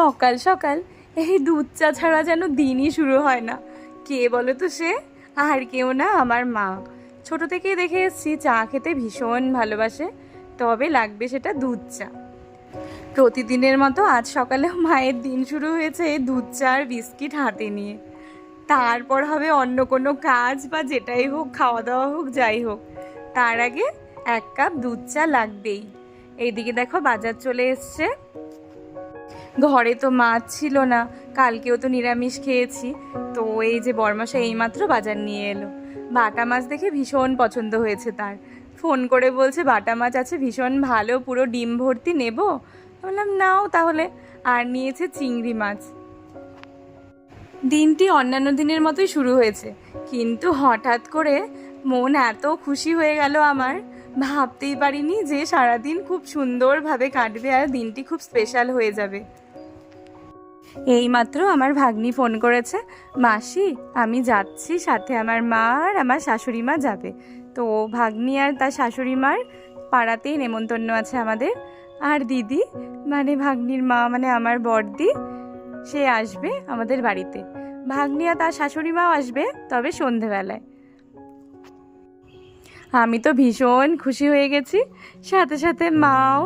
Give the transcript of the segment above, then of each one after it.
সকাল সকাল এই দুধ চা ছাড়া যেন দিনই শুরু হয় না। কে বলো তো সে? আর কেউ না, আমার মা। ছোট থেকেই দেখে এসেছি চা খেতে ভীষণ ভালোবাসে, তবে লাগবে সেটা দুধ চা। প্রতিদিনের মতো আজ সকালেও মায়ের দিন শুরু হয়েছে দুধ চা আর বিস্কিট হাতে নিয়ে। তারপর হবে অন্য কোনো কাজ বা যেটাই হোক, খাওয়া দাওয়া হোক, যাই হোক, তার আগে এক কাপ দুধ চা লাগবেই। এইদিকে দেখো বাজার চলে এসছে। ঘরে তো মাছ ছিল না, কালকেও তো নিরামিষ খেয়েছি, তো এই যে বরমশাই এইমাত্র বাজার নিয়ে এলো। বাটা মাছ দেখে ভীষণ পছন্দ হয়েছে তার। ফোন করে বলছে বাটা মাছ আছে ভীষণ ভালো, পুরো ডিম ভর্তি নেব। বললাম নাও তাহলে। আর নিয়েছে চিংড়ি মাছ। দিনটি অন্যান্য দিনের মতোই শুরু হয়েছে, কিন্তু হঠাৎ করে মন এত খুশি হয়ে গেল আমার, ভাবতেই পারিনি যে সারাদিন খুব সুন্দরভাবে কাটবে আর দিনটি খুব স্পেশাল হয়ে যাবে। এইমাত্র আমার ভাগ্নি ফোন করেছে, মাসি আমি যাচ্ছি, সাথে আমার মা আর আমার শাশুড়ি মা যাবে। তো ভাগ্নি আর তার শাশুড়ি মার পাড়াতেই নেমন্তন্ন আছে আমাদের। আর দিদি মানে ভাগ্নির মা মানে আমার বড়দি, সে আসবে আমাদের বাড়িতে। ভাগ্নি আর তার শাশুড়ি মাও আসবে, তবে সন্ধেবেলায়। আমি তো ভীষণ খুশি হয়ে গেছি, সাথে সাথে মাও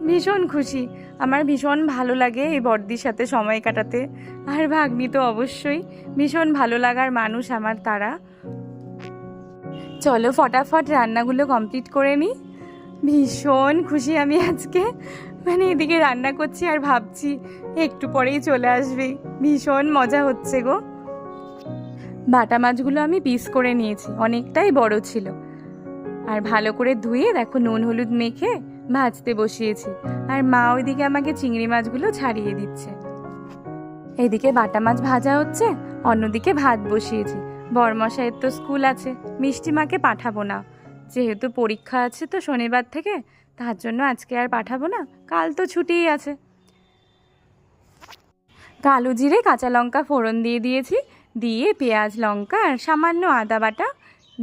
ভীষণ খুশি। আমার ভীষণ ভালো লাগে এই বড়দির সাথে সময় কাটাতে। আর ভাগ্নি তো অবশ্যই ভীষণ ভালো লাগার মানুষ আমার তারা। চলো ফটাফট রান্নাগুলো কমপ্লিট করে নিই। ভীষণ খুশি আমি আজকে, মানে এদিকে রান্না করছি আর ভাবছি একটু পরেই চলে আসবে। ভীষণ মজা হচ্ছে গো। বাটা মাছগুলো আমি পিস করে নিয়েছি, অনেকটাই বড় ছিল। আর ভালো করে ধুয়ে দেখো নুন হলুদ মেখে ভাজতে বসিয়েছি। আর মা ওইদিকে আমাকে চিংড়ি মাছগুলো ছাড়িয়ে দিচ্ছে। এইদিকে বাটা মাছ ভাজা হচ্ছে, অন্যদিকে ভাত বসিয়েছি। বরমশাইয়ের তো স্কুল আছে, মিষ্টি মাকে পাঠাবো না, যেহেতু পরীক্ষা আছে তো শনিবার থেকে, তার জন্য আজকে আর পাঠাবো না, কাল তো ছুটিই আছে। কালো জিরে কাঁচা লঙ্কা ফোড়ন দিয়ে দিয়েছি, দিয়ে পেঁয়াজ লঙ্কা আর সামান্য আদা বাটা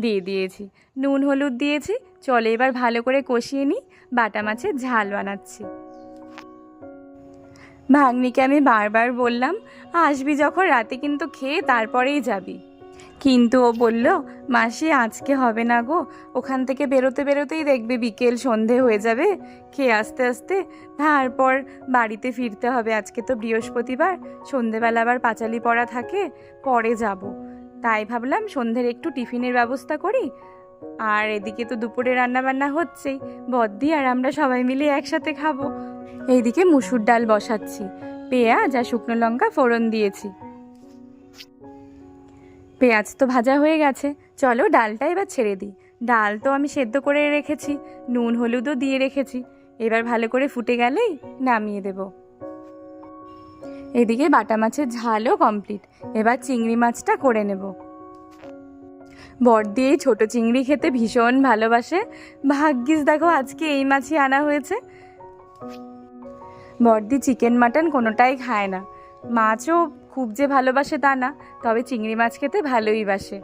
দিয়ে দিয়েছি, নুন হলুদ দিয়েছি। চলে এবার ভালো করে কষিয়ে নিই। বাটা মাছের ঝাল বানাচ্ছি। ভাগ্নিকে আমি বারবার বললাম আসবি যখন রাতে কিন্তু খেয়ে তারপরেই যাবি, কিন্তু ও বলল মাসি আজকে হবে না গো, ওখান থেকে বেরোতে বেরোতেই দেখবে বিকেল সন্ধে হয়ে যাবে, খেয়ে আস্তে আস্তে তারপর বাড়িতে ফিরতে হবে। আজকে তো বৃহস্পতিবার, সন্ধেবেলা আবার পাঁচালি পড়া থাকে, পরে যাব। তাই ভাবলাম সন্ধ্যের একটু টিফিনের ব্যবস্থা করি। আর এদিকে তো দুপুরে রান্নাবান্না হচ্ছেই, বদ্দি আর আমরা সবাই মিলে একসাথে খাবো। এইদিকে মুসুর ডাল বসাচ্ছি, পেঁয়াজ আর শুকনো লঙ্কা ফোড়ন দিয়েছি। পেঁয়াজ তো ভাজা হয়ে গেছে, চলো ডালটা এবার ছেড়ে দিই। ডাল তো আমি সেদ্ধ করে রেখেছি, নুন হলুদও দিয়ে রেখেছি। এবার ভালো করে ফুটে গেলেই নামিয়ে দেব। এদিকে বাটা মাছের ঝালও কমপ্লিট, এবার চিংড়ি মাছটা করে নেব। বড়দি এই ছোটো চিংড়ি খেতে ভীষণ ভালোবাসে, ভাগ্যিস দেখো আজকে এই মাছই আনা হয়েছে। বড়দি চিকেন মাটন কোনোটাই খায় না, মাছও খুব যে ভালোবাসে তা না, তবে চিংড়ি মাছ খেতে ভালোই বাসে।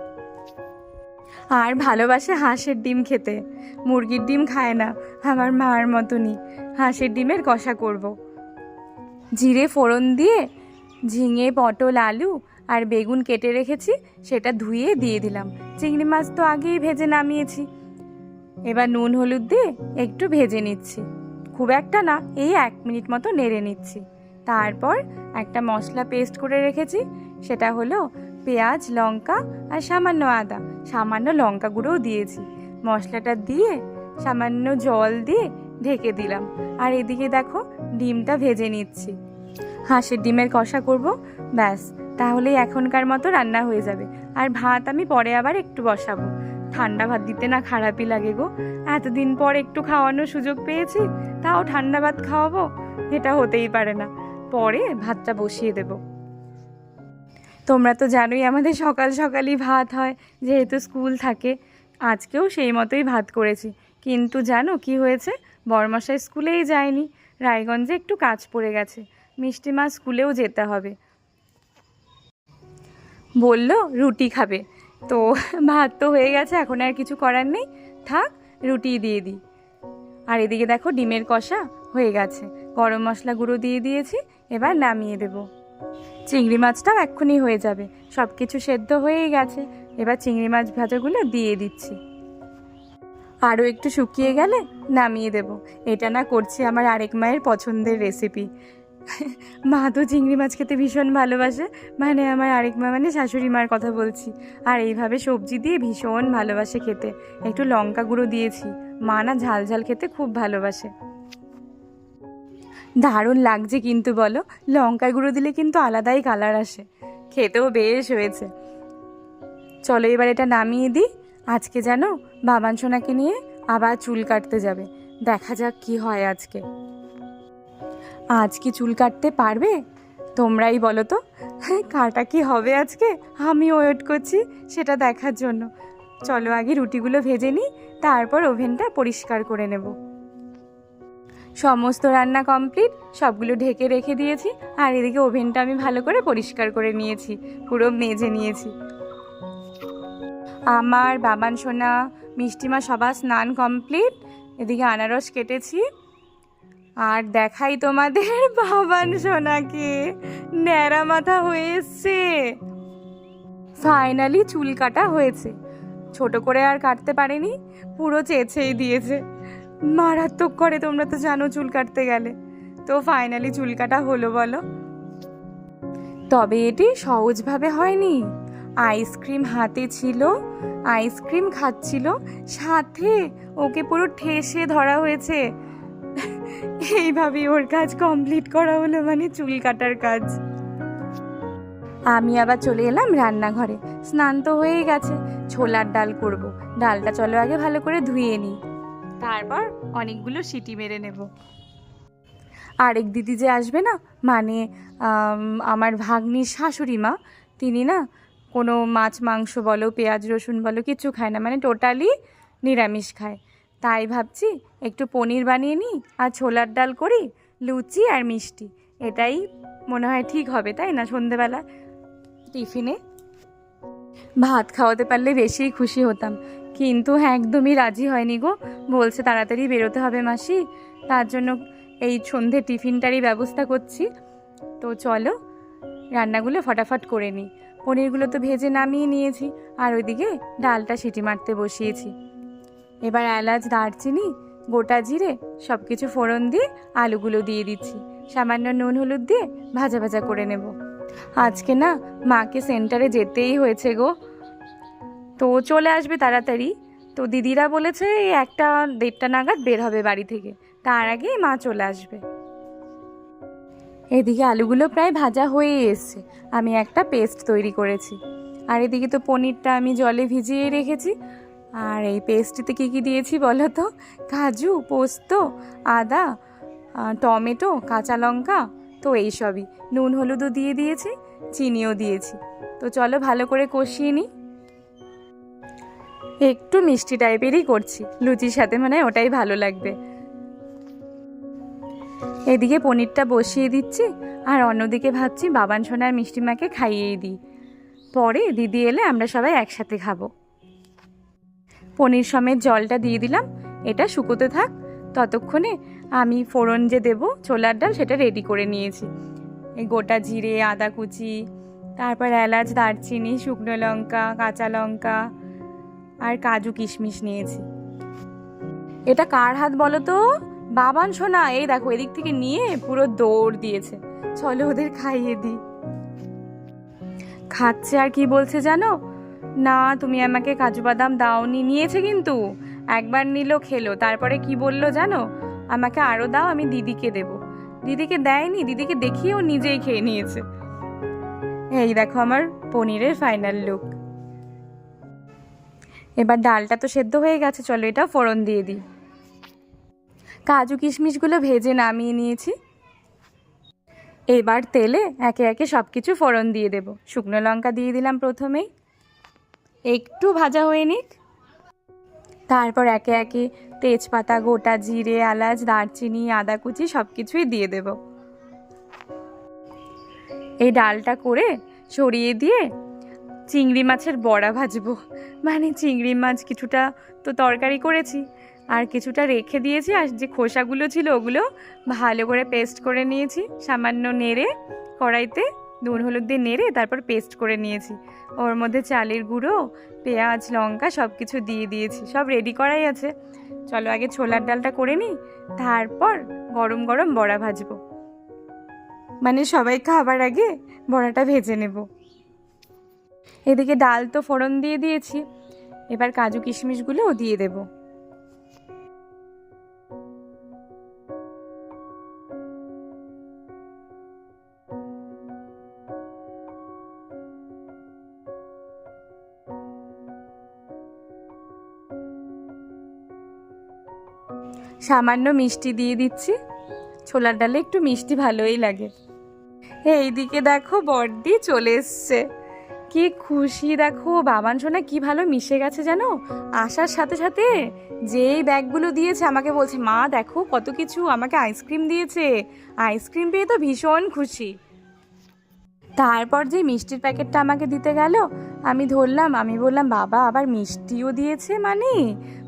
আর ভালোবাসে হাঁসের ডিম খেতে, মুরগির ডিম খায় না, আমার মার মতনই। হাঁসের ডিমের কষা করব। জিরে ফোড়ন দিয়ে ঝিঙে পটল আলু আর বেগুন কেটে রেখেছি, সেটা ধুয়ে দিয়ে দিলাম। চিংড়ি মাছ তো আগেই ভেজে নামিয়েছি। এবার নুন হলুদ দিয়ে একটু ভেজে নিচ্ছি, খুব একটা না, এই 1 মিনিট মতো নেড়ে নিচ্ছি। তারপর একটা মশলা পেস্ট করে রেখেছি, সেটা হলো পেঁয়াজ লঙ্কা আর সামান্য আদা, সামান্য লঙ্কা গুঁড়োও দিয়েছি। মশলাটা দিয়ে সামান্য জল দিয়ে ঢেকে দিলাম। আর এদিকে দেখো ডিমটা ভেজে নিচ্ছি, হাঁসের ডিমের কষা করব, ব্যাস তাহলেই এখনকার মতো রান্না হয়ে যাবে। আর ভাত আমি পরে আবার একটু বসাবো, ঠান্ডা ভাত দিতে না খারাপই লাগে গো। এতদিন পর একটু খাওয়ানোর সুযোগ পেয়েছি, তাও ঠান্ডা ভাত খাওয়াবো, এটা হতেই পারে না। পরে ভাতটা বসিয়ে দেব। তোমরা তো জানোই আমাদের সকাল সকালই ভাত হয়, যেহেতু স্কুল থাকে। আজকেও সেই মতোই ভাত করেছি, কিন্তু জানো কি হয়েছে, বরমশাই স্কুলেই যায়নি, রায়গঞ্জে একটু কাজ পড়ে গেছে, মিষ্টি মা স্কুলেও যেতে হবে। বলল রুটি খাবে, তো ভাত তো হয়ে গেছে, এখন আর কিছু করার নেই, থাক রুটি দিয়ে দিই। আর এদিকে দেখো ডিমের কষা হয়ে গেছে, গরম মশলা গুঁড়ো দিয়ে দিয়েছি, এবার নামিয়ে দেব। চিংড়ি মাছটাও এক্ষুনি হয়ে যাবে, সব কিছু সেদ্ধ হয়েই গেছে। এবার চিংড়ি মাছ ভাজাগুলো দিয়ে দিচ্ছি, আরও একটু শুকিয়ে গেলে নামিয়ে দেব। এটা না করছি আমার আরেক মায়ের পছন্দের রেসিপি। মা তো চিংড়ি মাছ খেতে ভীষণ ভালোবাসে, মানে আমার আরেক মা মানে শাশুড়ি মার কথা বলছি। আর এইভাবে সবজি দিয়ে ভীষণ ভালোবাসে খেতে। একটু লঙ্কা গুঁড়ো দিয়েছি, মা না ঝাল ঝাল খেতে খুব ভালোবাসে। দারুণ লাগছে কিন্তু বলো, লঙ্কা গুঁড়ো দিলে কিন্তু আলাদাই কালার আসে, খেতেও বেশ হয়েছে। চলো এবার এটা নামিয়ে দিই। আজকে যেন বাবান সোনাকে নিয়ে আবার চুল কাটতে যাবে, দেখা যাক কি হয় আজকে। আজ কি চুল কাটতে পারবে তোমরাই বলো তো? কাটা কি হবে আজকে, আমি ওয়েট করছি সেটা দেখার জন্য। চলো আগে রুটিগুলো ভেজে নিই, তারপর ওভেনটা পরিষ্কার করে নেব। সমস্ত রান্না কমপ্লিট, সবগুলো ঢেকে রেখে দিয়েছি। আর এদিকে ওভেনটা আমি ভালো করে পরিষ্কার করে নিয়েছি, পুরো মেজে নিয়েছি। আমার বাবান সোনা মিষ্টিমা সবার স্নান কমপ্লিট। এদিকে আনারস কেটেছি। আর দেখাই তোমাদের বাবান সোনাকে, ন্যাড়া মাথা হয়ে এসছে। ফাইনালি চুল কাটা হয়েছে, ছোট করে আর কাটতে পারেনি, পুরো চেঁচেই দিয়েছে। মারাত্মক করে, তোমরা তো জানো চুল কাটতে গেলে। তো ফাইনালি চুল কাটা হলো বলো। তবে এটি সহজভাবে হয়নি। আইসক্রিম হাতে ছিল, আইসক্রিম খাচ্ছিল, সাথে ওকে পুরো ঠেসে ধরা হয়েছে। এইভাবেই ওর কাজ কমপ্লিট করা হলো, মানে চুল কাটার কাজ। আমি আবার চলে এলাম রান্নাঘরে। স্নান তো হয়ে গেছে, ছোলার ডাল করব। ডালটা চলো আগে ভালো করে ধুয়ে নিই, তারপর অনেকগুলো সিটি মেরে নেব। আরেক দিদি যে আসবে না, মানে আমার ভাগ্নির শাশুড়ি মা, তিনি না কোনো মাছ মাংস বলো, পেঁয়াজ রসুন বলো, কিছু খায় না, মানে টোটালি নিরামিষ খায়। তাই ভাবছি একটু পনির বানিয়ে নিই আর ছোলার ডাল করি, লুচি আর মিষ্টি, এটাই মনে হয় ঠিক হবে, তাই না? সন্ধেবেলা টিফিনে ভাত খাওয়াতে পারলে বেশিই খুশি হতাম, কিন্তু একদমই রাজি হয়নি গো। বলছে তাড়াতাড়ি বেরোতে হবে মাসি, তার জন্য এই সন্ধে টিফিনটারই ব্যবস্থা করছি। তো চলো রান্নাগুলো ফটাফট করে নিই। পনিরগুলো তো ভেজে নামিয়ে নিয়েছি, আর ওইদিকে ডালটা সিটি মারতে বসিয়েছি। এবার এলাচ, দারচিনি, গোটা জিরে সব কিছু ফোড়ন দিয়ে আলুগুলো দিয়ে দিচ্ছি, সামান্য নুন হলুদ দিয়ে ভাজা ভাজা করে নেব। আজকে না মাকে সেন্টারে যেতেই হয়েছে গো, তো চলে আসবে তাড়াতাড়ি। তো দিদিরা বলেছে এই 1-1:30 নাগাদ বের হবে বাড়ি থেকে, তার আগে মা চলে আসবে। এদিকে আলুগুলো প্রায় ভাজা হয়ে এসছে, আমি একটা পেস্ট তৈরি করেছি। আর এদিকে তো পনিরটা আমি জলে ভিজিয়ে রেখেছি। আর এই পেস্টটিতে কী কী দিয়েছি বলো তো? কাজু, পোস্ত, আদা, টমেটো, কাঁচা লঙ্কা, তো এইসবই। নুন হলুদও দিয়ে দিয়েছি, চিনিও দিয়েছি। তো চলো ভালো করে কষিয়ে নিই। একটু মিষ্টি টাইপেরই করছি, লুচির সাথে মানে ওটাই ভালো লাগবে। এদিকে পনিরটা বসিয়ে দিচ্ছি, আর অন্যদিকে ভাবছি বাবান সোনার মিষ্টিমাকে খাইয়েই দিই, পরে দিদি এলে আমরা সবাই একসাথে খাবো। পনির সমেত জলটা দিয়ে দিলাম, এটা শুকোতে থাক। ততক্ষণে আমি ফোড়ন যে দেবো ছোলার ডাল, সেটা রেডি করে নিয়েছি। এই গোটা জিরে, আদা কুচি, তারপর এলাচ, দারচিনি, শুকনো লঙ্কা, কাঁচা লঙ্কা আর কাজু কিশমিশ নিয়েছি। এটা কার হাত বলো তো? বাবান সোনা। এই দেখো এদিক থেকে নিয়ে পুরো দৌড় দিয়েছে, চলো ওদের খাইয়ে দিই। খাচ্ছে আর কি বলছে জানো? না তুমি আমাকে কাজু বাদাম দাওনি। নিয়েছে কিন্তু, একবার নিল, খেলো, তারপরে কি বললো জানো? আমাকে আরও দাও, আমি দিদিকে দেব। দিদিকে দেয়নি, দিদিকে দেখিয়েও নিজেই খেয়ে নিয়েছে। এই দেখো আমার পনিরের ফাইনাল লুক। এবার ডালটা তো সেদ্ধ হয়ে গেছে, চলো এটা ফোড়ন দিয়ে দিই। কাজু কিশমিশগুলো ভেজে নামিয়ে নিয়েছি। এবার তেলে একে একে সব কিছু ফোড়ন দিয়ে দেব। শুকনো লঙ্কা দিয়ে দিলাম প্রথমেই, একটু ভাজা হয়ে নিক। তারপর একে একে তেজপাতা, গোটা জিরে, এলাচ, দারচিনি, আদা কুচি সব কিছুই দিয়ে দেব। এই ডালটা করে সরিয়ে দিয়ে চিংড়ি মাছের বড়া ভাজবো। মানে চিংড়ি মাছ কিছুটা তো তরকারি করেছি, আর কিছুটা রেখে দিয়েছি, আর যে খোসাগুলো ছিল ওগুলো ভালো করে পেস্ট করে নিয়েছি, সামান্য নেড়ে কড়াইতে নুন হলুদ দিয়ে নেড়ে তারপর পেস্ট করে নিয়েছি। ওর মধ্যে চালের গুঁড়ো, পেঁয়াজ, লঙ্কা সব কিছু দিয়ে দিয়েছি, সব রেডি করাই আছে। চলো আগে ছোলার ডালটা করে নিই, তারপর গরম গরম বড়া ভাজবো, মানে সবাই খাবার আগে বড়াটা ভেজে নেব। এদিকে ডাল তো ফোড়ন দিয়ে দিয়েছি, এবার কাজু কিশমিশগুলোও দিয়ে দেব। সামান্য মিষ্টি দিয়ে দিচ্ছি, ছোলার ডালে একটু মিষ্টি ভালোই লাগে। এইদিকে দেখো বড়দি চলে এসছে, কি খুশি দেখো, বাবান সোনা কি ভালো মিশে গেছে জানো। আসার সাথে সাথে যেই ব্যাগগুলো দিয়েছে আমাকে বলছে, মা দেখো কত কিছু, আমাকে আইসক্রিম দিয়েছে, আইসক্রিম পেয়ে তো ভীষণ খুশি। তারপর যে মিষ্টির প্যাকেটটা আমাকে দিতে গেল, আমি ধরলাম, আমি বললাম বাবা আবার মিষ্টিও দিয়েছে মানে?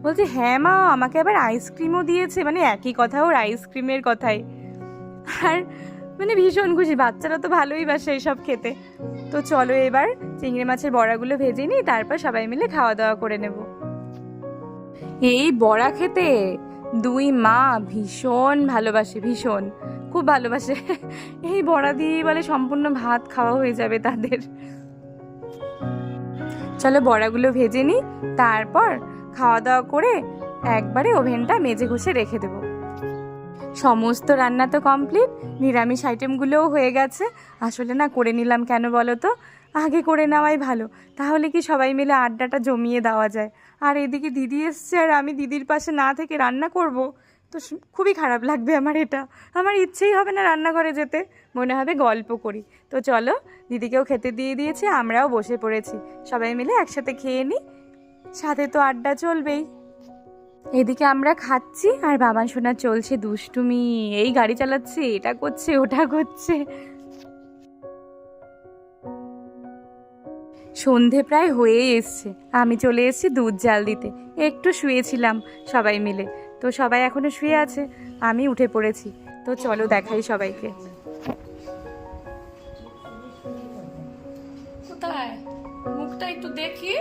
বলছে হ্যাঁ মা, আমাকে আবার আইসক্রিমও দিয়েছে, মানে একই কথা, ওর আইসক্রিমের কথাই। আর মানে ভীষণ খুশি, বাচ্চারা তো ভালোই বাসে এইসব খেতে। তো চলো এবার চিংড়ি মাছের বড়াগুলো ভেজে নিই, তারপর সবাই মিলে খাওয়া দাওয়া করে নেব। এই বড়া খেতে দুই মা ভীষণ ভালোবাসে, ভীষণ খুব ভালোবাসে। এই বড়া দিয়েই বলে সম্পূর্ণ ভাত খাওয়া হয়ে যাবে তাদের। চলো বড়াগুলো ভেজে নিই, তারপর খাওয়া দাওয়া করে একবারে ওভেনটা মেজে ঘষে রেখে দেবো। সমস্ত রান্না তো কমপ্লিট, নিরামিষ আইটেমগুলোও হয়ে গেছে। আসলে না করে নিলাম কেন বলো তো, আগে করে নেওয়াই ভালো, তাহলে কি সবাই মিলে আড্ডাটা জমিয়ে দেওয়া যায়। আর এদিকে দিদি এসছে, আর আমি দিদির পাশে না থেকে রান্না করব, তো খুবই খারাপ লাগবে আমার। এটা আমার ইচ্ছেই হবে না রান্নাঘরে যেতে, মনে হবে গল্প করি। তো চলো, দিদিকেও খেতে দিয়ে দিয়েছে, আমরাও বসে পড়েছি, সবাই মিলে একসাথে খেয়ে নিই, সাথে তো আড্ডা চলবেই। এদিকে আমরা খাচ্ছি আর বাবান সোনা চলছে দুষ্টুমি, এই গাড়ি চালাচ্ছে, এটা করছে, ওটা করছে। সন্ধে প্রায় হয়েই এসছে, আমি চলে এসেছি দুধ জাল দিতে। একটু শুয়েছিলাম সবাই মিলে, তো সবাই এখনো শুয়ে আছে, আমি উঠে পড়েছি। তো চলো দেখাই সবাইকে। কোথায় মুখটা একটু দেখি,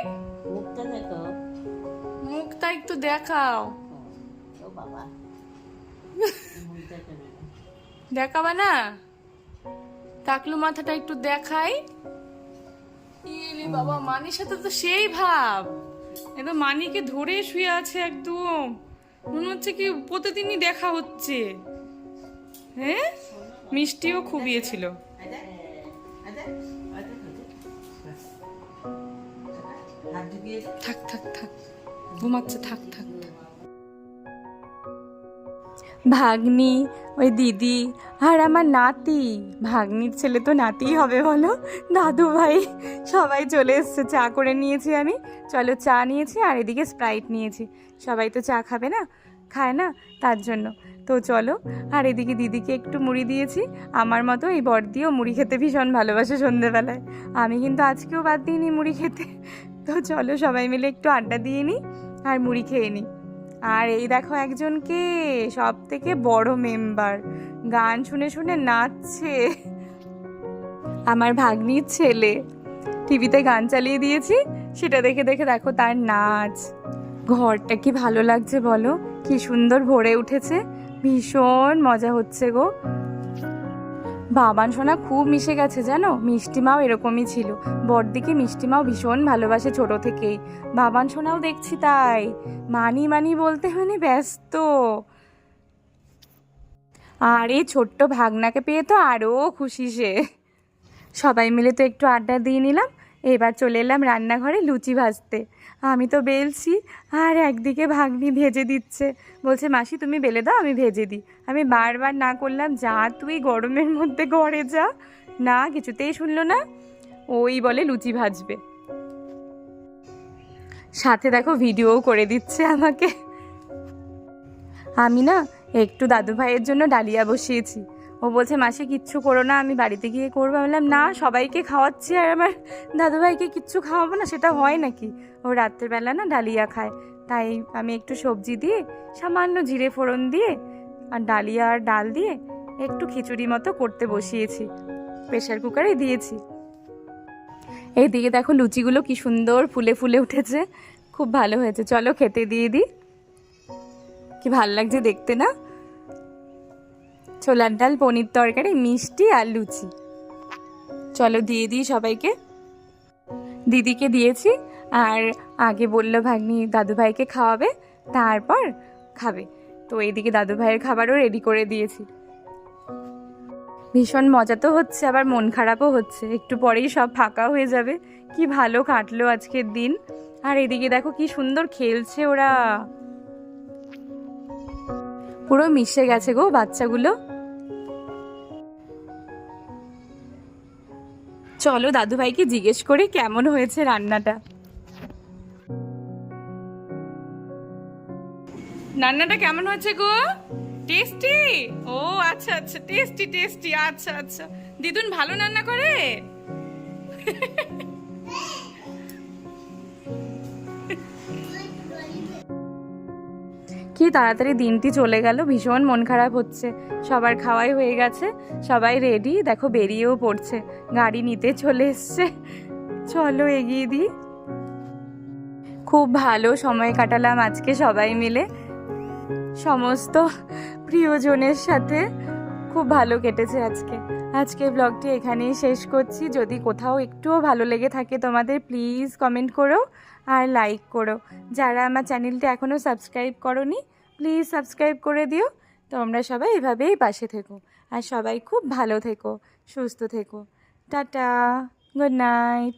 মুখটা একটু দেখাও। দেখাবা না? টাকলু মাথাটা একটু দেখাই। ইলি বাবা, মানির সাথে তো সেই ভাব, একদম মানিকে ধরে শুয়ে আছে, একদম মনে হচ্ছে কি প্রতিদিনই দেখা হচ্ছে। হ্যাঁ, মিষ্টিও খুবিয়েছিল। থাক থাক থাক, ঘুমাচ্ছে, থাক থাক। ভাগ্নি, ওই দিদি আর আমার নাতি, ভাগ্নির ছেলে তো নাতিই হবে বলো, দাদু ভাই সবাই চলে এসছে। চা করে নিয়েছি আমি, চলো চা নিয়েছি, আর এদিকে স্প্রাইট নিয়েছি। সবাই তো চা খাবে না, খায় না, তার জন্য। তো চলো, আর এদিকে দিদিকে একটু মুড়ি দিয়েছি, আমার মতো এই বড়দিও মুড়ি খেতে ভীষণ ভালোবাসে সন্ধ্যেবেলায়। আমি কিন্তু আজকেও বাদ দিইনি মুড়ি খেতে। তো চলো সবাই মিলে একটু আড্ডা দিয়ে নিই আর মুড়ি খেয়ে নিই। আর এই দেখো একজনকে, সব থেকে বড় মেম্বার, গান শুনে শুনে নাচছে, আমার ভাগ্নির ছেলে। টিভিতে গান চালিয়ে দিয়েছি, সেটা দেখে দেখে দেখো তার নাচ। ঘরটা কি ভালো লাগছে বলো, কি সুন্দর ভরে উঠেছে, ভীষণ মজা হচ্ছে গো। বাবান সোনা খুব মিশে গেছে জানো, মিষ্টিমাও এরকমই ছিল। বড়দিকে মিষ্টিমাও ভীষণ ভালোবাসে ছোট থেকেই, বাবান সোনাও দেখছি তাই, মানি মানি বলতে মানে ব্যস্ত। আর এই ছোট্ট ভাগনাকে পেয়ে তো আরও খুশি সে। সবাই মিলে তো একটু আড্ডা দিয়ে নিলাম, এবার চলে এলাম রান্নাঘরে লুচি ভাজতে। আমি তো বেলছি, আর একদিকে ভাগ্নি ভেজে দিচ্ছে, বলছে মাসি তুমি বেলে দাও আমি ভেজে দিই। আমি বারবার না করলাম, যা তুই গরমের মধ্যে ঘরে যা, না কিছুতেই শুনলো না, ওই বলে লুচি ভাজবে, সাথে দেখো ভিডিওও করে দিচ্ছে আমাকে। আমি না একটু দাদু ভাইয়ের জন্য ডালিয়া বসিয়েছি, ও বলছে মাসি কিচ্ছু করো না, আমি বাড়িতে গিয়ে করবো। আমি বললাম না, সবাইকে খাওয়াচ্ছি আর আমার দাদুভাইকে কিচ্ছু খাওয়াবো না, সেটা হয় নাকি? ও রাত্রেবেলা না ডালিয়া খায়, তাই আমি একটু সবজি দিয়ে, সামান্য জিরে ফোড়ন দিয়ে আর ডালিয়া আর ডাল দিয়ে একটু খিচুড়ি মতো করতে বসিয়েছি, প্রেশার কুকারে দিয়েছি। এইদিকে দেখো লুচিগুলো কি সুন্দর ফুলে ফুলে উঠেছে, খুব ভালো হয়েছে। চলো খেতে দিয়ে দিই। কি ভাল লাগছে দেখতে না? ছোলার ডাল, পনির তরকারি, মিষ্টি আর লুচি। চলো দিয়ে দিই সবাইকে। দিদিকে দিয়েছি, আর আগে বললো ভাগ্নি দাদুভাইকে খাওয়াবে, তারপর খাবে। তো এইদিকে দাদুভাইয়ের খাবারও রেডি করে দিয়েছি। ভীষণ মজা তো হচ্ছে, আবার মন খারাপও হচ্ছে, একটু পরেই সব ফাঁকা হয়ে যাবে। কি ভালো কাটলো আজকের দিন। আর এদিকে দেখো কি সুন্দর খেলছে ওরা, পুরো মিশে গেছে গো বাচ্চাগুলো। চলো দাদুভাইকে জিজ্ঞেস করি কেমন হয়েছে রান্নাটা। রান্নাটা কেমন হয়েছে গো? টেস্টি? ও আচ্ছা আচ্ছা, টেস্টি টেস্টি, আচ্ছা আচ্ছা। দিদুন ভালো রান্না করে? কি তাড়াতাড়ি দিনটি চলে গেল, ভীষণ মন খারাপ হচ্ছে। সবার খাওয়াই হয়ে গেছে, সবাই রেডি, দেখো বেরিয়েও পড়ছে, গাড়ি নিতে চলে এসছে। চলো এগিয়ে দিই। খুব ভালো সময় কাটালাম আজকে সবাই মিলে, সমস্ত প্রিয়জনের সাথে খুব ভালো কেটেছে আজকে। আজকে ব্লগটি এখানেই শেষ করছি। যদি কোথাও একটুও ভালো লেগে থাকে তোমাদের, প্লিজ কমেন্ট করো আর লাইক করো। যারা আমার চ্যানেলটি এখনও সাবস্ক্রাইব করোনি, প্লিজ সাবস্ক্রাইব করে দিও। তোমরা সবাই এভাবেই পাশে থেকো, আর সবাই খুব ভালো থেকো, সুস্থ থেকো। Tata, good night.